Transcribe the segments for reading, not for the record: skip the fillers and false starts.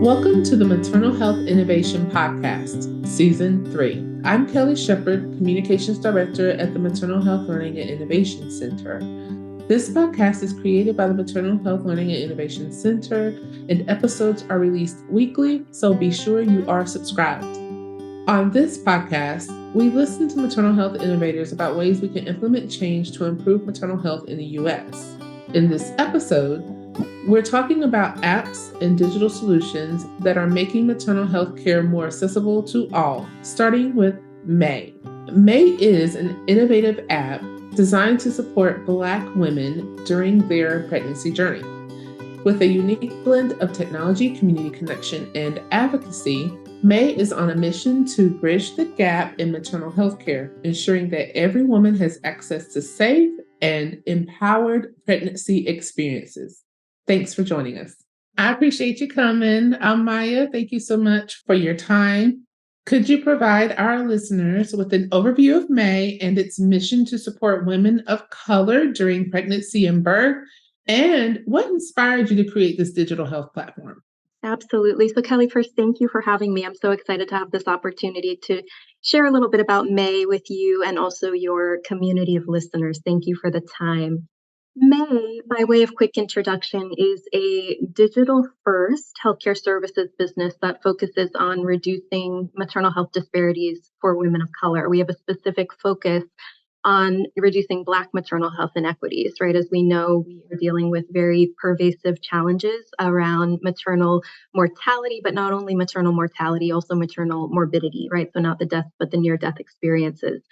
Welcome to the Maternal Health Innovation Podcast, Season 3. I'm Kelli Sheppard, Communications Director at the Maternal Health Learning and Innovation Center. This podcast is created by the Maternal Health Learning and Innovation Center, and episodes are released weekly, so be sure you are subscribed. On this podcast, we listen to maternal health innovators about ways we can implement change to improve maternal health in the U.S. In this episode, we're talking about apps and digital solutions that are making maternal health care more accessible to all, starting with May. May is an innovative app designed to support Black women during their pregnancy journey. With a unique blend of technology, community connection, and advocacy, May is on a mission to bridge the gap in maternal health care, ensuring that every woman has access to safe and empowered pregnancy experiences. Thanks for joining us. I appreciate you coming. Maya, thank you so much for your time. Could you provide our listeners with an overview of May and its mission to support women of color during pregnancy and birth? And what inspired you to create this digital health platform? Absolutely. So Kelli, first, thank you for having me. I'm so excited to have this opportunity to share a little bit about May with you and also your community of listeners. Thank you for the time. May, by way of quick introduction, is a digital-first healthcare services business that focuses on reducing maternal health disparities for women of color. We have a specific focus on reducing Black maternal health inequities, right? As we know, we are dealing with very pervasive challenges around maternal mortality, but not only maternal mortality, also maternal morbidity, right? So not the death, but the near-death experiences.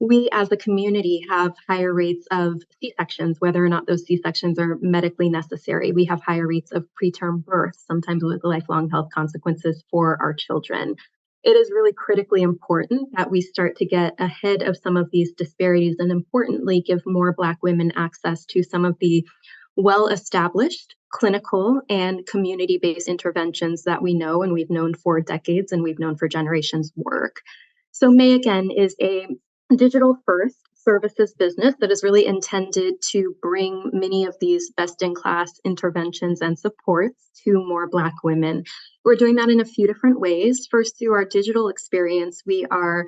We as a community have higher rates of C-sections, whether or not those C-sections are medically necessary. We have higher rates of preterm birth, sometimes with lifelong health consequences for our children. It is really critically important that we start to get ahead of some of these disparities and importantly, give more Black women access to some of the well-established clinical and community-based interventions that we know and we've known for decades and we've known for generations work. So May, again, is a digital-first services business that is really intended to bring many of these best-in-class interventions and supports to more Black women. We're doing that in a few different ways. First, through our digital experience, we are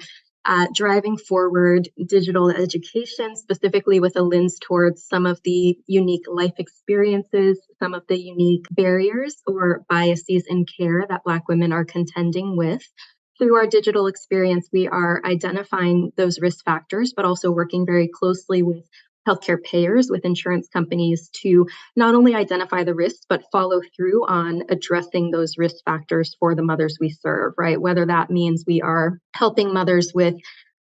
driving forward digital education, specifically with a lens towards some of the unique life experiences, some of the unique barriers or biases in care that Black women are contending with. Through our digital experience, we are identifying those risk factors, but also working very closely with healthcare payers, with insurance companies to not only identify the risks, but follow through on addressing those risk factors for the mothers we serve, right? Whether that means we are helping mothers with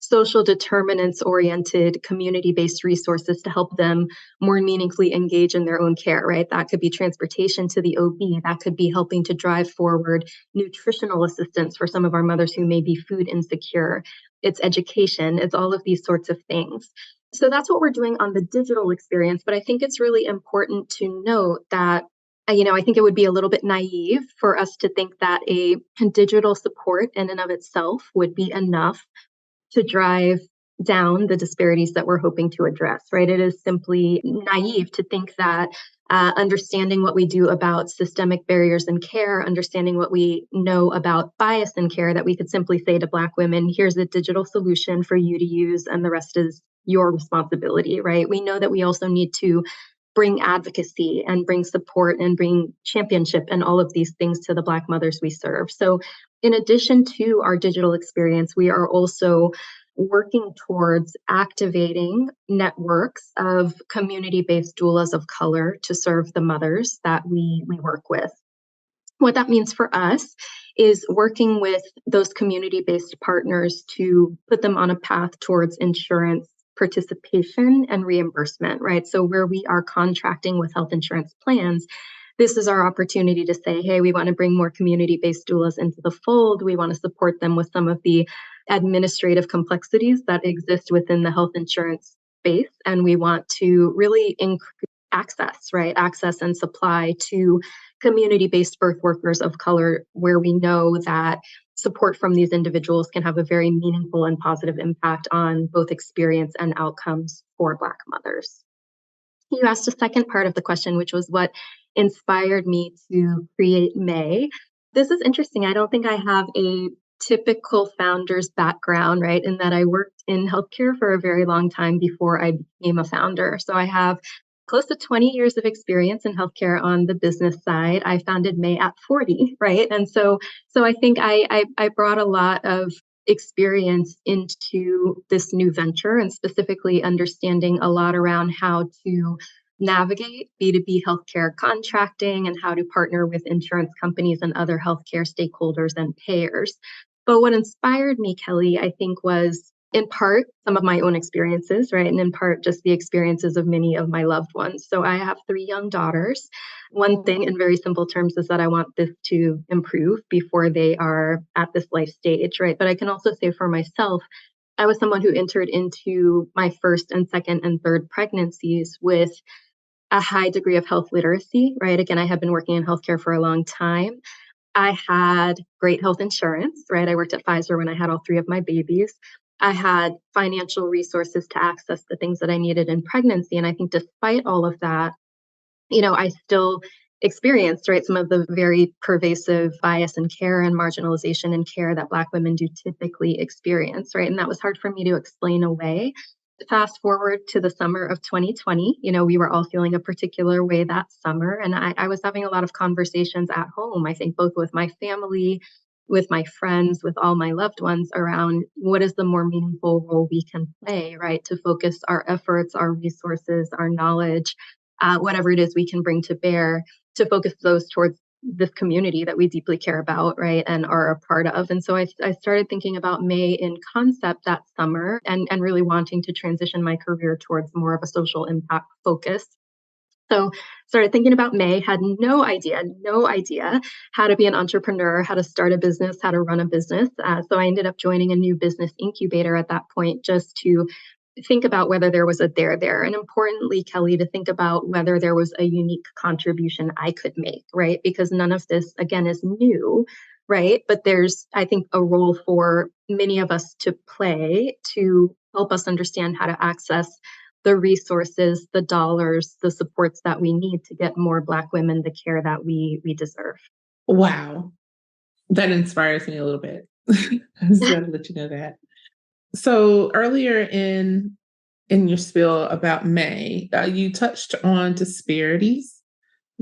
social determinants-oriented, community-based resources to help them more meaningfully engage in their own care, right? That could be transportation to the OB. That could be helping to drive forward nutritional assistance for some of our mothers who may be food insecure. It's education. It's all of these sorts of things. So that's what we're doing on the digital experience. But I think it's really important to note that I think it would be a little bit naive for us to think that a digital support in and of itself would be enough to drive down the disparities that we're hoping to address, right? It is simply naive to think that understanding what we do about systemic barriers in care, understanding what we know about bias in care, that we could simply say to Black women, here's a digital solution for you to use and the rest is your responsibility, right? We know that we also need to bring advocacy and bring support and bring championship and all of these things to the Black mothers we serve. So in addition to our digital experience, we are also working towards activating networks of community-based doulas of color to serve the mothers that we work with. What that means for us is working with those community-based partners to put them on a path towards insurance participation and reimbursement, right? So where we are contracting with health insurance plans, this is our opportunity to say, hey, we want to bring more community-based doulas into the fold. We want to support them with some of the administrative complexities that exist within the health insurance space. And we want to really increase access, right? Access and supply to community-based birth workers of color, where we know that support from these individuals can have a very meaningful and positive impact on both experience and outcomes for Black mothers. You asked a second part of the question, which was what inspired me to create May. This is interesting. I don't think I have a typical founder's background, right? In that I worked in healthcare for a very long time before I became a founder. So I have close to 20 years of experience in healthcare on the business side. I founded May at 40, right? And so I think I brought a lot of experience into this new venture, and specifically understanding a lot around how to navigate B2B healthcare contracting and how to partner with insurance companies and other healthcare stakeholders and payers. But what inspired me, Kelli, I think was in part some of my own experiences, right? And in part just the experiences of many of my loved ones. So I have 3 young daughters. One thing in very simple terms is that I want this to improve before they are at this life stage, right? But I can also say for myself, I was someone who entered into my first and second and third pregnancies with a high degree of health literacy, right? Again, I have been working in healthcare for a long time. I had great health insurance, right? I worked at Pfizer when I had all 3 of my babies. I had financial resources to access the things that I needed in pregnancy. And I think despite all of that, I still experienced, right, some of the very pervasive bias in care and marginalization in care that Black women do typically experience, right? And that was hard for me to explain away. Fast forward to the summer of 2020, we were all feeling a particular way that summer. And I was having a lot of conversations at home, I think both with my family, with my friends, with all my loved ones around what is the more meaningful role we can play, right? To focus our efforts, our resources, our knowledge, whatever it is we can bring to bear, to focus those towards this community that we deeply care about, right, and are a part of. And so I started thinking about May in concept that summer, and really wanting to transition my career towards more of a social impact focus. So started thinking about May, had no idea how to be an entrepreneur, how to start a business, how to run a business. So I ended up joining a new business incubator at that point, just to think about whether there was a there. And importantly, Kelli, to think about whether there was a unique contribution I could make, right? Because none of this, again, is new, right? But there's, I think, a role for many of us to play to help us understand how to access the resources, the dollars, the supports that we need to get more Black women the care that we deserve. Wow. That inspires me a little bit. I just got to let you know that. So earlier in your spiel about May, you touched on disparities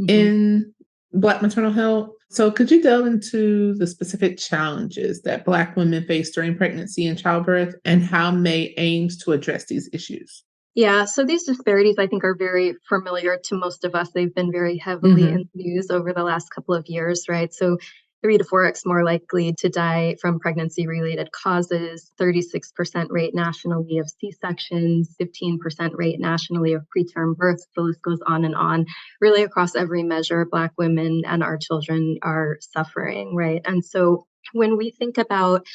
in Black maternal health. So could you delve into the specific challenges that Black women face during pregnancy and childbirth, and how May aims to address these issues? Yeah, so these disparities, I think, are very familiar to most of us. They've been very heavily in the news over the last couple of years, right? So 3 to 4x more likely to die from pregnancy-related causes, 36% rate nationally of C-sections, 15% rate nationally of preterm births. The list goes on. Really across every measure, Black women and our children are suffering, right? And so when we think about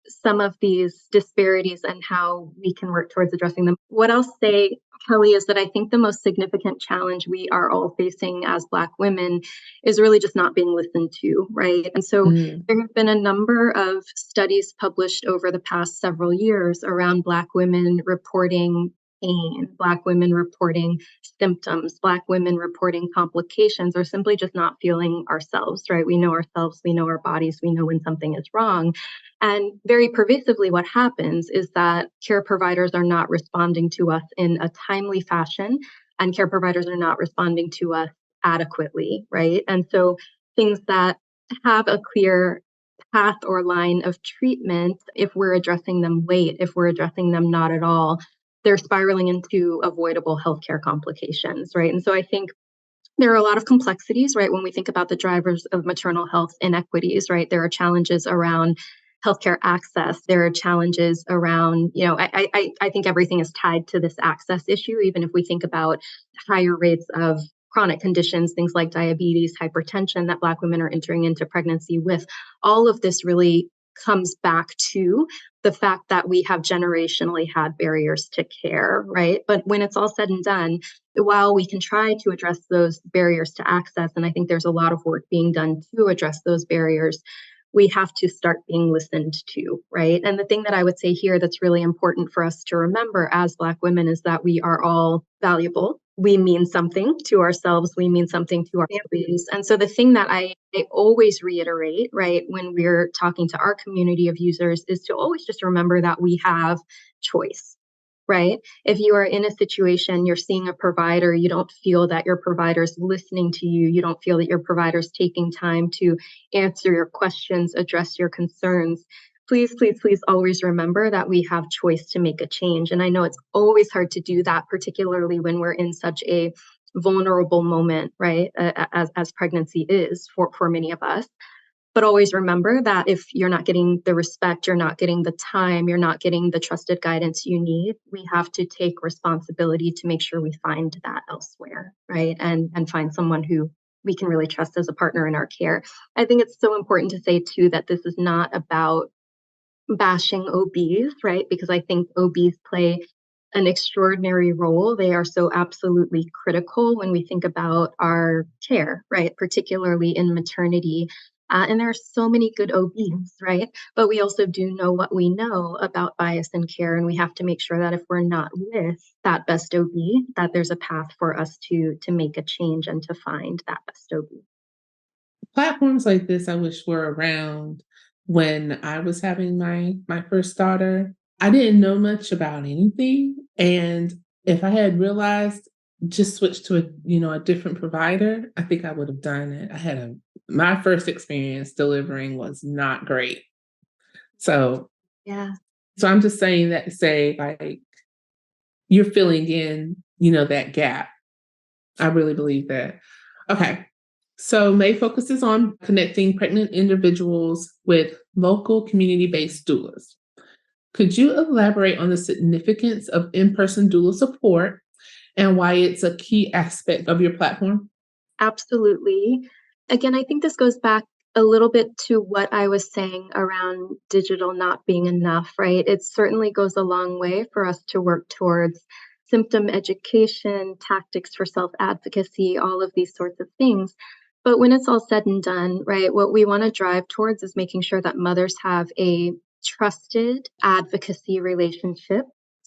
some of these disparities and how we can work towards addressing them. What I'll say, Kelli, is that I think the most significant challenge we are all facing as Black women is really just not being listened to, right? And so there have been a number of studies published over the past several years around Black women reporting pain, Black women reporting symptoms, Black women reporting complications, or simply just not feeling ourselves, right? We know ourselves, we know our bodies, we know when something is wrong. And very pervasively, what happens is that care providers are not responding to us in a timely fashion, and care providers are not responding to us adequately, right? And so things that have a clear path or line of treatment, if we're addressing them late, if we're addressing them not at all, they're spiraling into avoidable healthcare complications, right? And so I think there are a lot of complexities, right? When we think about the drivers of maternal health inequities, right? There are challenges around healthcare access. There are challenges around, I think everything is tied to this access issue, even if we think about higher rates of chronic conditions, things like diabetes, hypertension that Black women are entering into pregnancy with. All of this really comes back to the fact that we have generationally had barriers to care, right? But when it's all said and done, while we can try to address those barriers to access, and I think there's a lot of work being done to address those barriers, we have to start being listened to, right? And the thing that I would say here that's really important for us to remember as Black women is that we are all valuable, we mean something to ourselves, we mean something to our families. And so the thing that I always reiterate, right, when we're talking to our community of users is to always just remember that we have choice, right? If you are in a situation, you're seeing a provider, you don't feel that your provider's listening to you, you don't feel that your provider's taking time to answer your questions, address your concerns, please, please, please always remember that we have choice to make a change. And I know it's always hard to do that, particularly when we're in such a vulnerable moment, right? As pregnancy is for many of us. But always remember that if you're not getting the respect, you're not getting the time, you're not getting the trusted guidance you need, we have to take responsibility to make sure we find that elsewhere, right? And find someone who we can really trust as a partner in our care. I think it's so important to say too that this is not about bashing OBs, right? Because I think OBs play an extraordinary role. They are so absolutely critical when we think about our care, right? Particularly in maternity. And there are so many good OBs, right? But we also do know what we know about bias in care. And we have to make sure that if we're not with that best OB, that there's a path for us to make a change and to find that best OB. Platforms like this, I wish were around when I was having my first daughter. I didn't know much about anything, and if I had realized, just switch to a different provider, I think I would have done it. My first experience delivering was not great. So Yeah. so I'm just saying that to say, like, you're filling in, that gap. I really believe that. Okay. So May focuses on connecting pregnant individuals with local community-based doulas. Could you elaborate on the significance of in-person doula support and why it's a key aspect of your platform? Absolutely. Again, I think this goes back a little bit to what I was saying around digital not being enough, right? It certainly goes a long way for us to work towards symptom education, tactics for self-advocacy, all of these sorts of things. But when it's all said and done, right, what we want to drive towards is making sure that mothers have a trusted advocacy relationship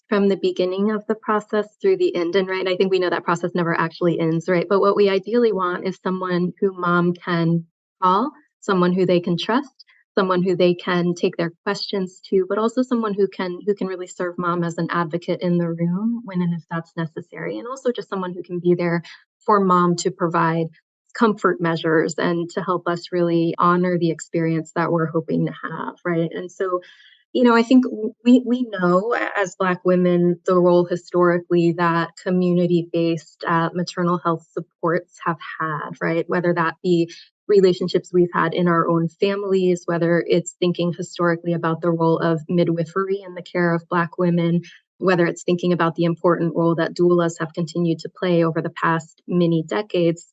from the beginning of the process through the end. And right, I think we know that process never actually ends, right? But what we ideally want is someone who mom can call, someone who they can trust, someone who they can take their questions to, but also someone who can really serve mom as an advocate in the room when and if that's necessary. And also just someone who can be there for mom to provide comfort measures and to help us really honor the experience that we're hoping to have, right? And so I think we know as Black women the role historically that community-based maternal health supports have had, right? Whether that be relationships we've had in our own families, whether it's thinking historically about the role of midwifery in the care of Black women, whether it's thinking about the important role that doulas have continued to play over the past many decades.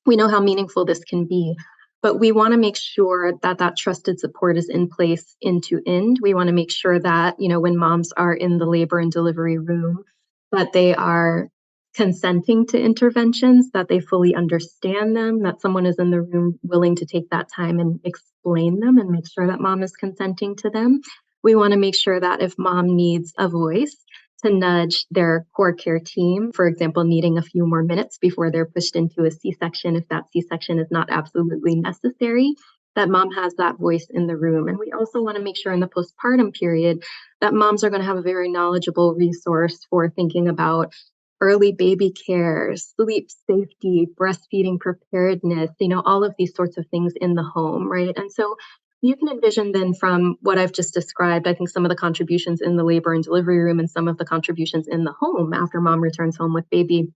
We know how meaningful this can be, but we want to make sure that that trusted support is in place end to end. We want to make sure that, when moms are in the labor and delivery room, that they are consenting to interventions, that they fully understand them, that someone is in the room willing to take that time and explain them and make sure that mom is consenting to them. We want to make sure that if mom needs a voice, to nudge their core care team, for example, needing a few more minutes before they're pushed into a C-section, if that C-section is not absolutely necessary, that mom has that voice in the room. And we also want to make sure in the postpartum period that moms are going to have a very knowledgeable resource for thinking about early baby care, sleep safety, breastfeeding preparedness, all of these sorts of things in the home, right? And so you can envision then from what I've just described, I think some of the contributions in the labor and delivery room and some of the contributions in the home after mom returns home with baby.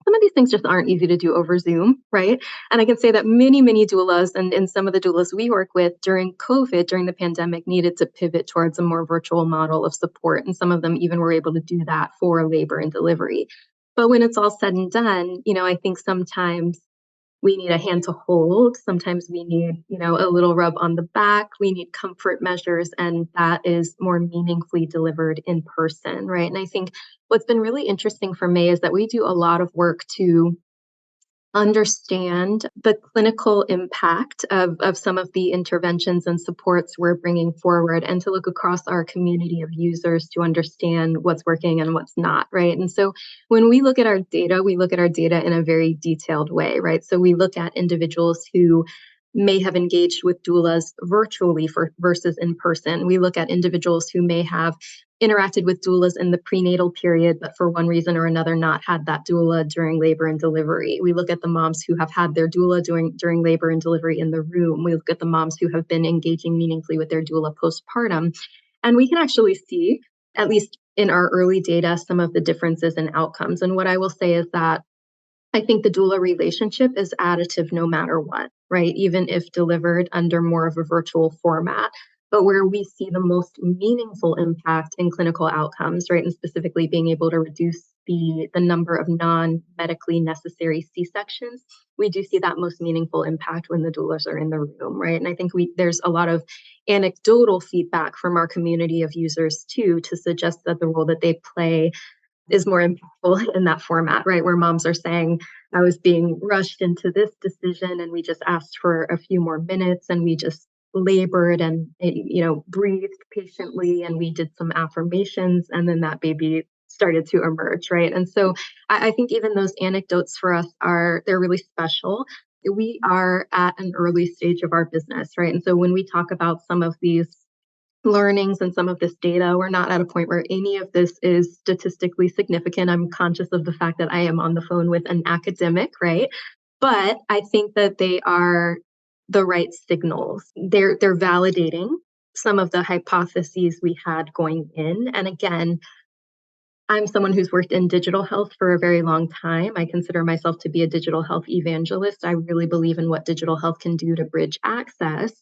Some of these things just aren't easy to do over Zoom, right? And I can say that many, many doulas and some of the doulas we work with during COVID, during the pandemic, needed to pivot towards a more virtual model of support. And some of them even were able to do that for labor and delivery. But when it's all said and done, I think sometimes we need a hand to hold. Sometimes we need, a little rub on the back. We need comfort measures, and that is more meaningfully delivered in person, right? And I think what's been really interesting for me is that we do a lot of work to understand the clinical impact of some of the interventions and supports we're bringing forward, and to look across our community of users to understand what's working and what's not, right? And so when we look at our data, we look at our data in a very detailed way, right? So we look at individuals who may have engaged with doulas virtually versus in person. We look at individuals who may have interacted with doulas in the prenatal period, but for one reason or another not had that doula during labor and delivery. We look at the moms who have had their doula during labor and delivery in the room. We look at the moms who have been engaging meaningfully with their doula postpartum. And we can actually see, at least in our early data, some of the differences in outcomes. And what I will say is that I think the doula relationship is additive no matter what, right? Even if delivered under more of a virtual format. But where we see the most meaningful impact in clinical outcomes, right, and specifically being able to reduce the number of non-medically necessary C-sections, we do see that most meaningful impact when the doulas are in the room, right? And I think there's a lot of anecdotal feedback from our community of users too to suggest that the role that they play is more impactful in that format, right? Where moms are saying, I was being rushed into this decision and we just asked for a few more minutes and we just labored and, breathed patiently and we did some affirmations and then that baby started to emerge, right? And so I think even those anecdotes for us they're really special. We are at an early stage of our business, right? And so when we talk about some of these learnings and some of this data, we're not at a point where any of this is statistically significant. I'm conscious of the fact that I am on the phone with an academic, right? But I think that they are the right signals. They're validating some of the hypotheses we had going in. And again, I'm someone who's worked in digital health for a very long time. I consider myself to be a digital health evangelist. I really believe in what digital health can do to bridge access.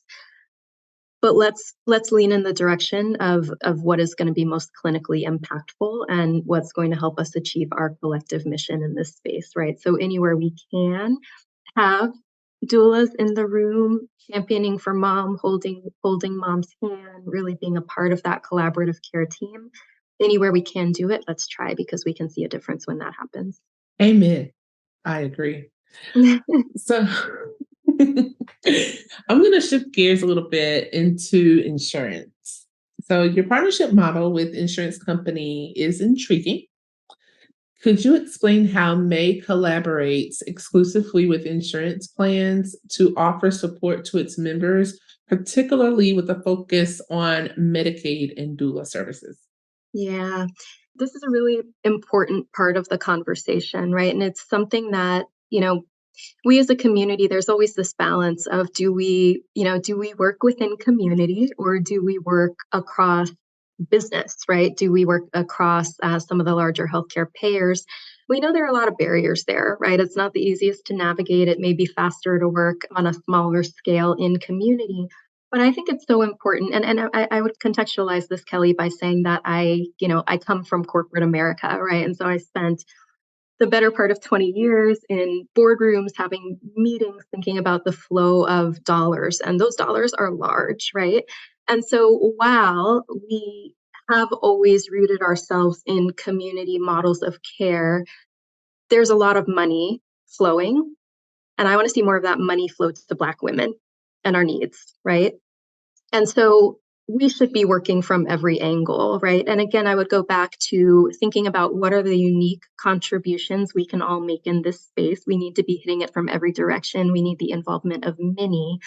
But let's lean in the direction of what is going to be most clinically impactful and what's going to help us achieve our collective mission in this space, right? So anywhere we can have doulas in the room, championing for mom, holding mom's hand, really being a part of that collaborative care team. Anywhere we can do it, let's try, because we can see a difference when that happens. Amen. I agree. So I'm going to shift gears a little bit into insurance. So your partnership model with insurance company is intriguing. Could you explain how May collaborates exclusively with insurance plans to offer support to its members, particularly with a focus on Medicaid and doula services? Yeah, this is a really important part of the conversation, right? And it's something that, we as a community, there's always this balance of do we work within community or do we work across business, right? Do we work across some of the larger healthcare payers? We know there are a lot of barriers there, right? It's not the easiest to navigate. It may be faster to work on a smaller scale in community. But I think it's so important. And I would contextualize this, Kelly, by saying that I come from corporate America, right? And so I spent the better part of 20 years in boardrooms, having meetings, thinking about the flow of dollars. And those dollars are large, right? And so while we have always rooted ourselves in community models of care, there's a lot of money flowing. And I want to see more of that money flow to Black women and our needs, right? And so we should be working from every angle, right? And again, I would go back to thinking about what are the unique contributions we can all make in this space. We need to be hitting it from every direction. We need the involvement of many.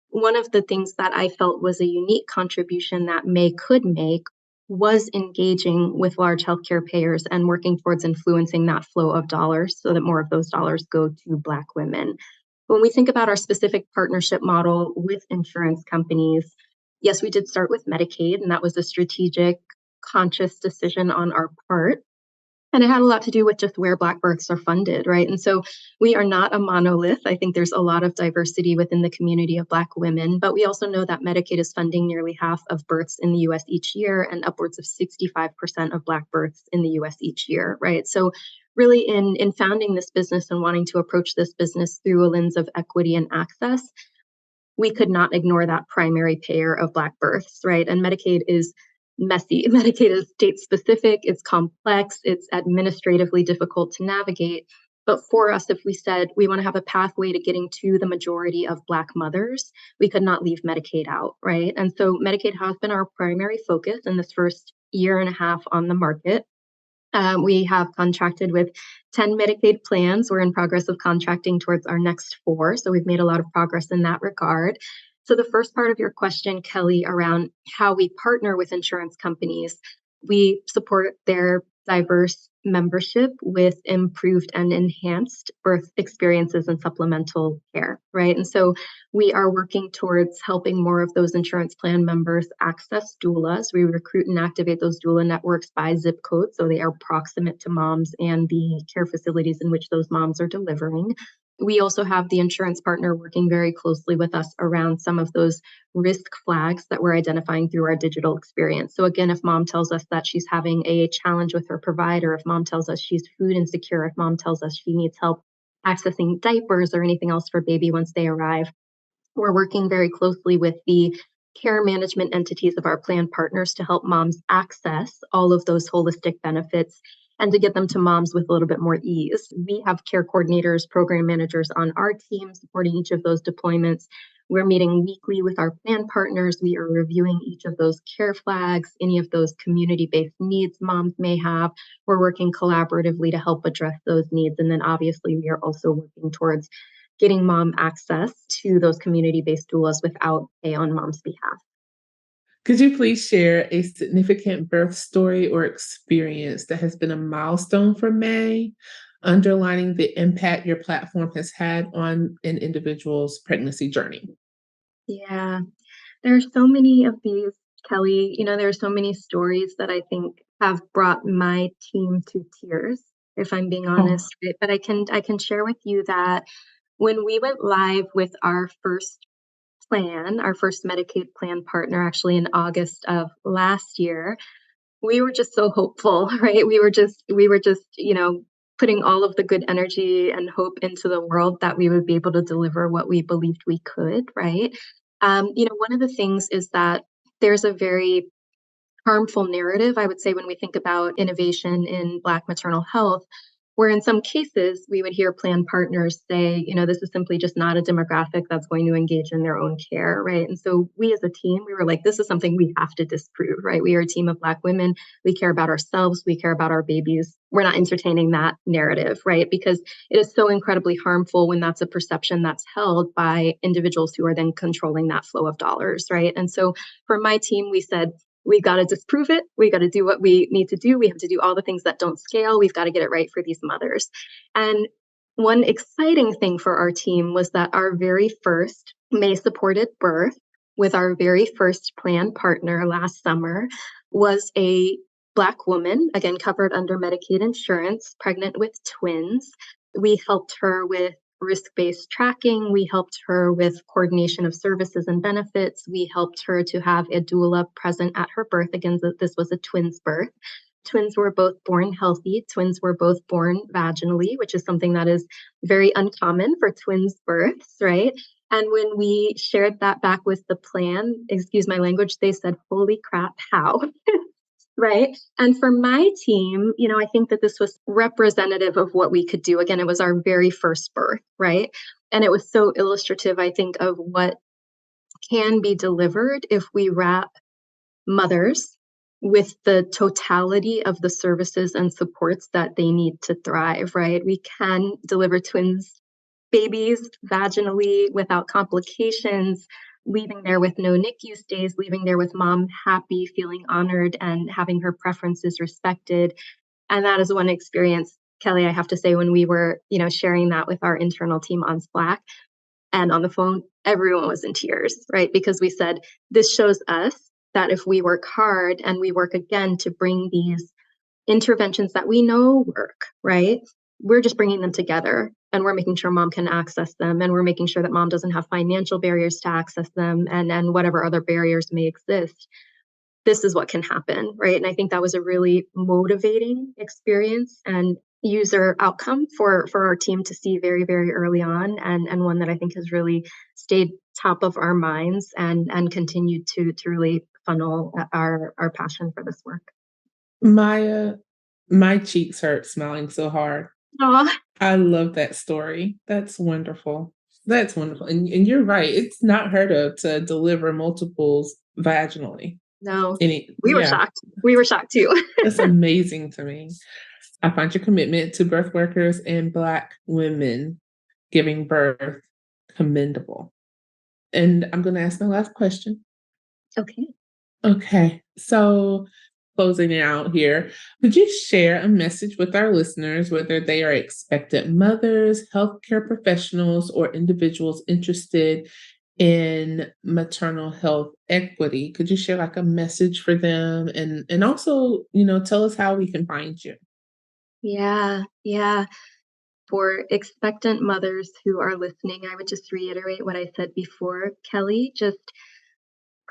One of the things that I felt was a unique contribution that May could make was engaging with large healthcare payers and working towards influencing that flow of dollars so that more of those dollars go to Black women. When we think about our specific partnership model with insurance companies, yes, we did start with Medicaid, and that was a strategic, conscious decision on our part. And it had a lot to do with just where Black births are funded, right? And so we are not a monolith. I think there's a lot of diversity within the community of Black women, but we also know that Medicaid is funding nearly half of births in the US each year and upwards of 65% of Black births in the US each year, right? So really in founding this business and wanting to approach this business through a lens of equity and access, we could not ignore that primary payer of Black births, right? And Medicaid is messy. Medicaid is state specific, it's complex, it's administratively difficult to navigate. But for us, if we said we want to have a pathway to getting to the majority of Black mothers, we could not leave Medicaid out, right? And so Medicaid has been our primary focus in this first year and a half on the market. We have contracted with 10 Medicaid plans. We're in progress of contracting towards our next 4. So we've made a lot of progress in that regard. So the first part of your question, Kelly, around how we partner with insurance companies, we support their diverse membership with improved and enhanced birth experiences and supplemental care, right? And so we are working towards helping more of those insurance plan members access doulas. We recruit and activate those doula networks by zip code, so they are proximate to moms and the care facilities in which those moms are delivering. We also have the insurance partner working very closely with us around some of those risk flags that we're identifying through our digital experience. So again, if mom tells us that she's having a challenge with her provider, if mom tells us she's food insecure, if mom tells us she needs help accessing diapers or anything else for baby once they arrive, we're working very closely with the care management entities of our plan partners to help moms access all of those holistic benefits and to get them to moms with a little bit more ease. We have care coordinators, program managers on our team supporting each of those deployments. We're meeting weekly with our plan partners. We are reviewing each of those care flags, any of those community-based needs moms may have. We're working collaboratively to help address those needs. And then obviously we are also working towards getting mom access to those community-based doulas without pay on mom's behalf. Could you please share a significant birth story or experience that has been a milestone for May, underlining the impact your platform has had on an individual's pregnancy journey? Yeah, there are so many of these, Kelly. There are so many stories that I think have brought my team to tears, if I'm being Oh, honest. Right? But I can share with you that when we went live with our first plan, our first Medicaid plan partner, actually in August of last year, we were just so hopeful, right? We were just putting all of the good energy and hope into the world that we would be able to deliver what we believed we could, right? One of the things is that there's a very harmful narrative, I would say, when we think about innovation in Black maternal health, where in some cases we would hear plan partners say, this is simply just not a demographic that's going to engage in their own care, right? And so we as a team, we were like, this is something we have to disprove, right? We are a team of Black women. We care about ourselves. We care about our babies. We're not entertaining that narrative, right? Because it is so incredibly harmful when that's a perception that's held by individuals who are then controlling that flow of dollars, right? And so for my team, we said, we've got to disprove it. We got to do what we need to do. We have to do all the things that don't scale. We've got to get it right for these mothers. And one exciting thing for our team was that our very first May supported birth with our very first plan partner last summer was a Black woman, again, covered under Medicaid insurance, pregnant with twins. We helped her with risk-based tracking. We helped her with coordination of services and benefits. We helped her to have a doula present at her birth. Again, this was a twins birth. Twins were both born healthy. Twins were both born vaginally, which is something that is very uncommon for twins births, right? And when we shared that back with the plan, excuse my language, they said, holy crap, how? Right. And for my team, I think that this was representative of what we could do. Again, it was our very first birth, right? And it was so illustrative, I think, of what can be delivered if we wrap mothers with the totality of the services and supports that they need to thrive, right? We can deliver twins babies vaginally without complications, leaving there with no NICU stays, leaving there with mom happy, feeling honored, and having her preferences respected. And that is one experience, Kelly, I have to say, when we were, sharing that with our internal team on Slack and on the phone, everyone was in tears, right? Because we said, this shows us that if we work hard and we work again to bring these interventions that we know work, right? We're just bringing them together and we're making sure mom can access them. And we're making sure that mom doesn't have financial barriers to access them and whatever other barriers may exist. This is what can happen, right? And I think that was a really motivating experience and user outcome for our team to see very, very early on, and one that I think has really stayed top of our minds and continued to really funnel our passion for this work. Maya, my cheeks hurt smiling so hard. Aw. I love that story. That's wonderful. That's wonderful. And you're right. It's not heard of to deliver multiples vaginally. No, we were Yeah, shocked. We were shocked too. that's amazing to me. I find your commitment to birth workers and Black women giving birth commendable. And I'm going to ask my last question. Okay. Okay, so closing it out here, could you share a message with our listeners, whether they are expectant mothers, healthcare professionals, or individuals interested in maternal health equity? Could you share like a message for them and also, tell us how we can find you? Yeah. For expectant mothers who are listening, I would just reiterate what I said before, Kelli. Just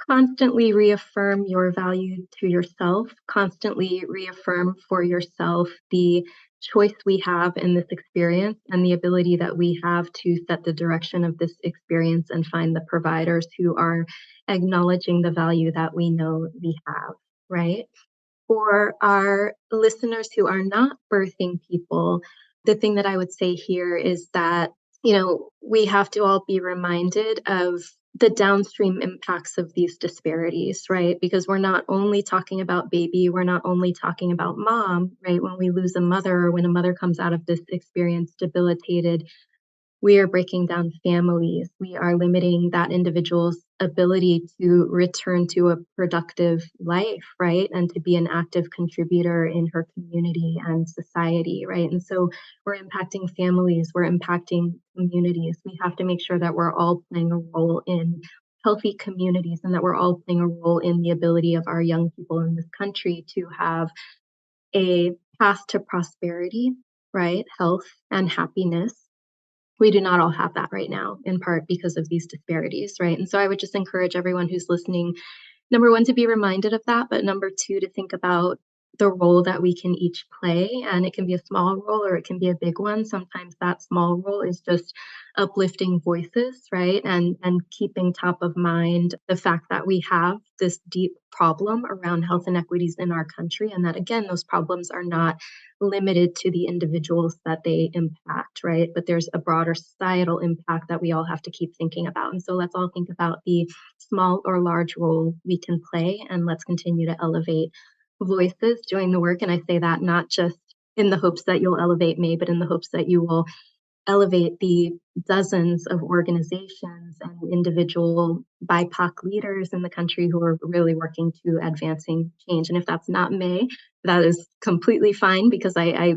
constantly reaffirm your value to yourself, constantly reaffirm for yourself the choice we have in this experience and the ability that we have to set the direction of this experience and find the providers who are acknowledging the value that we know we have, right? For our listeners who are not birthing people, the thing that I would say here is that, we have to all be reminded of the downstream impacts of these disparities, right? Because we're not only talking about baby, we're not only talking about mom, right? When we lose a mother or when a mother comes out of this experience debilitated, we are breaking down families. We are limiting that individual's ability to return to a productive life, right? And to be an active contributor in her community and society, right? And so we're impacting families, we're impacting communities. We have to make sure that we're all playing a role in healthy communities and that we're all playing a role in the ability of our young people in this country to have a path to prosperity, right? Health and happiness. We do not all have that right now, in part because of these disparities, right? And so I would just encourage everyone who's listening, number one, to be reminded of that, but number two, to think about the role that we can each play. And it can be a small role or it can be a big one. Sometimes that small role is just uplifting voices, right? And keeping top of mind the fact that we have this deep problem around health inequities in our country. And that, again, those problems are not limited to the individuals that they impact, right? But there's a broader societal impact that we all have to keep thinking about. And so let's all think about the small or large role we can play, and let's continue to elevate voices doing the work. And I say that not just in the hopes that you'll elevate me, but in the hopes that you will elevate the dozens of organizations and individual BIPOC leaders in the country who are really working to advancing change. And if that's not May, that is completely fine, because I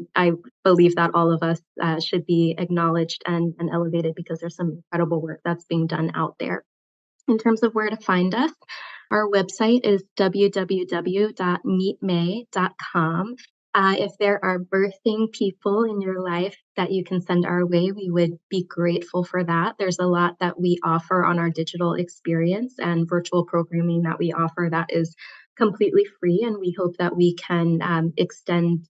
believe that all of us should be acknowledged and elevated, because there's some incredible work that's being done out there. In terms of where to find us, our website is www.meetmay.com. If there are birthing people in your life that you can send our way, we would be grateful for that. There's a lot that we offer on our digital experience and virtual programming that we offer that is completely free, and we hope that we can extend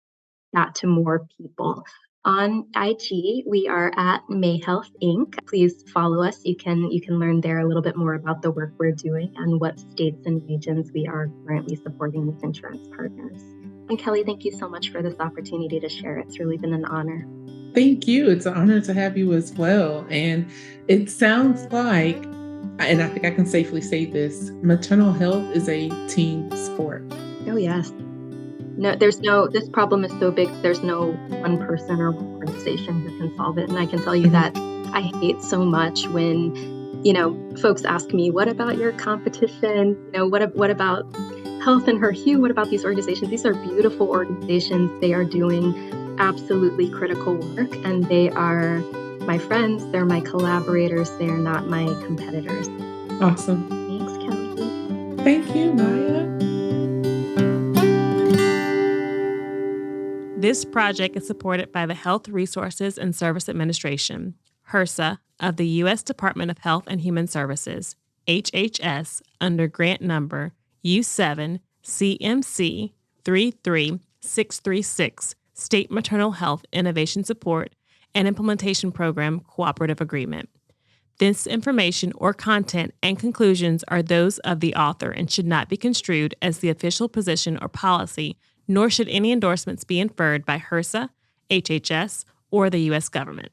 that to more people. On IG, we are at May Health Inc. Please follow us. You can learn there a little bit more about the work we're doing and what states and regions we are currently supporting with insurance partners. And Kelli, thank you so much for this opportunity to share. It's really been an honor. Thank you. It's an honor to have you as well. And it sounds like, and I think I can safely say this, maternal health is a team sport. Oh, yes. No, this problem is so big, there's no one person or one organization who can solve it. And I can tell you that I hate so much when, folks ask me, what about your competition? What about Health and Her Hue? What about these organizations? These are beautiful organizations. They are doing absolutely critical work, and they are my friends. They're my collaborators. They are not my competitors. Awesome. Thanks, Kelli. Thank you, Maya. This project is supported by the Health Resources and Service Administration, HRSA, of the U.S. Department of Health and Human Services, HHS, under grant number U7 CMC 33636, State Maternal Health Innovation Support and Implementation Program Cooperative Agreement. This information or content and conclusions are those of the author and should not be construed as the official position or policy, nor should any endorsements be inferred by HRSA, HHS, or the U.S. government.